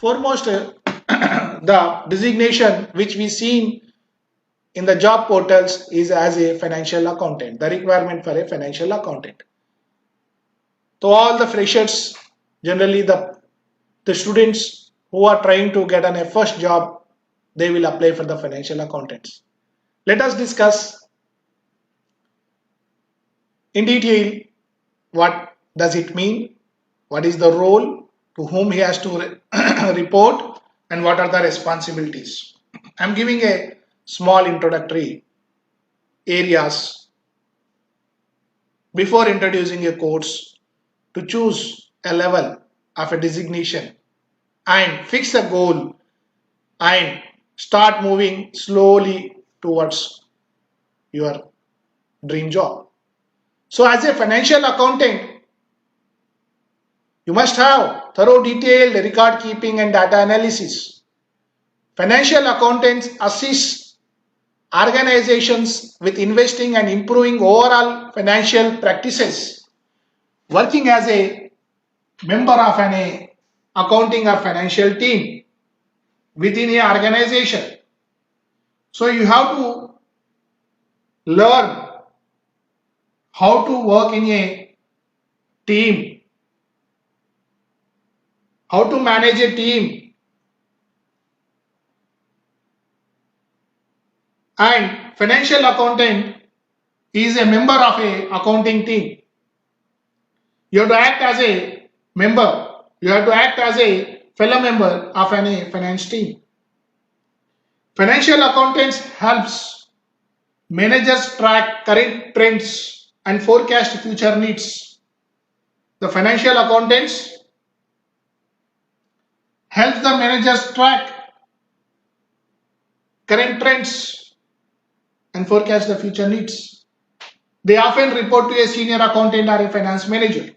Foremost, the designation which we seen in the job portals is as a financial accountant, the requirement for a financial accountant. So all the freshers, generally the students who are trying to get a first job, they will apply for the financial accountants. Let us discuss in detail what does it mean, what is the role, to whom he has to report, and what are the responsibilities. I'm giving a small introductory areas before introducing a course to choose a level of a designation and fix a goal and start moving slowly towards your dream job. So as a financial accountant, you must have thorough detailed record keeping and data analysis. Financial accountants assist organizations with investing and improving overall financial practices. Working as a member of an accounting or financial team within an organization. So you have to learn how to work in a team, how to manage a team, and financial accountant is a member of a accounting team. You have to act as a member. You have to act as a fellow member of a finance team. Financial accountants helps managers track current trends and forecast future needs. The financial accountants helps the managers track current trends and forecast the future needs. They often report to a senior accountant or a finance manager.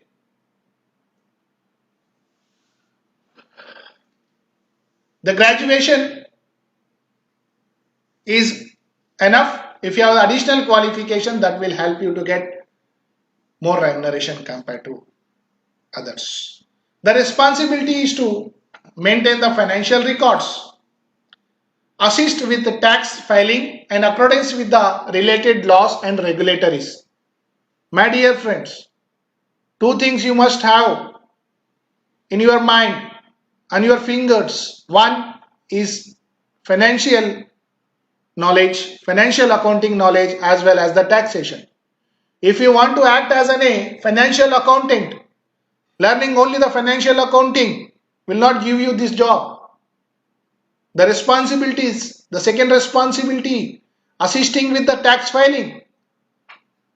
The graduation is enough. If you have additional qualification, that will help you to get more remuneration compared to others. The responsibility is to maintain the financial records, assist with the tax filing and accordance with the related laws and regulatories. My dear friends, two things you must have in your mind and your fingers. One is financial knowledge, financial accounting knowledge, as well as the taxation. If you want to act as a financial accountant, learning only the financial accounting will not give you this job. The responsibilities, the second responsibility, assisting with the tax filing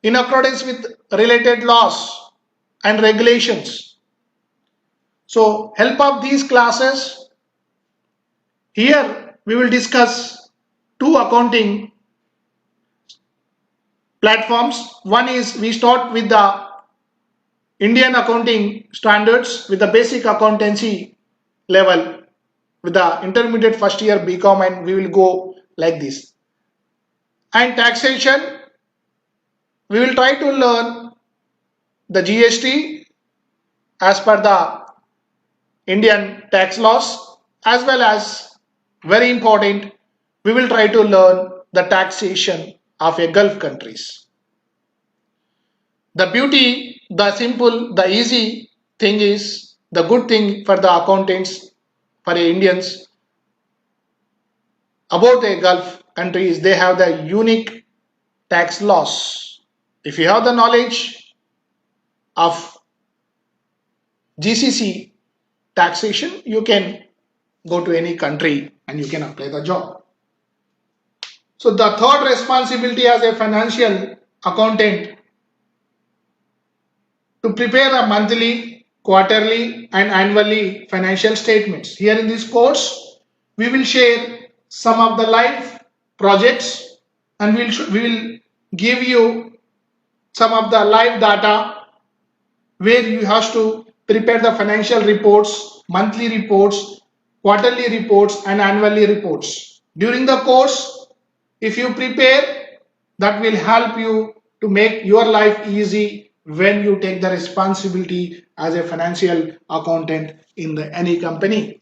in accordance with related laws and regulations. So help of these classes, here we will discuss two accounting platforms. One is we start with the Indian accounting standards with the basic accountancy level with the intermediate first year BCom, and we will go like this. And taxation, we will try to learn the GST as per the Indian tax laws, as well as very important, we will try to learn the taxation of a Gulf countries. The beauty, the simple, the easy thing is, the good thing for the accountants, for the Indians about the Gulf countries, they have the unique tax laws. If you have the knowledge of GCC taxation, you can go to any country and you can apply the job. So the third responsibility as a financial accountant, to prepare a monthly, quarterly and annually financial statements. Here in this course, we will share some of the live projects, and we will give you some of the live data where you have to prepare the financial reports, monthly reports, quarterly reports and annually reports. During the course, if you prepare, that will help you to make your life easy when you take the responsibility as a financial accountant in any company.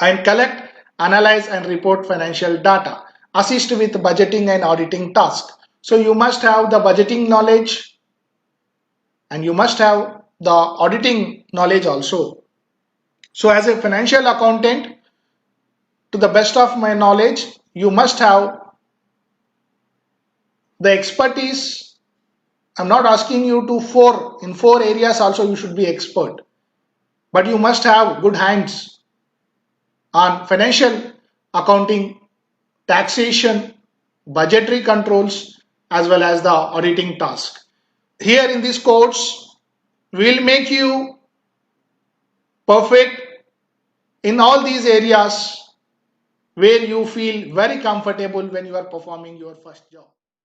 and collect, analyze and report financial data, assist with budgeting and auditing tasks. So you must have the budgeting knowledge and you must have the auditing knowledge also. So as a financial accountant, to the best of my knowledge, you must have the expertise. I'm not asking you to in four areas also you should be expert, but you must have good hands on financial accounting, taxation, budgetary controls, as well as the auditing task. Here in this course, we will make you perfect in all these areas where you feel very comfortable when you are performing your first job.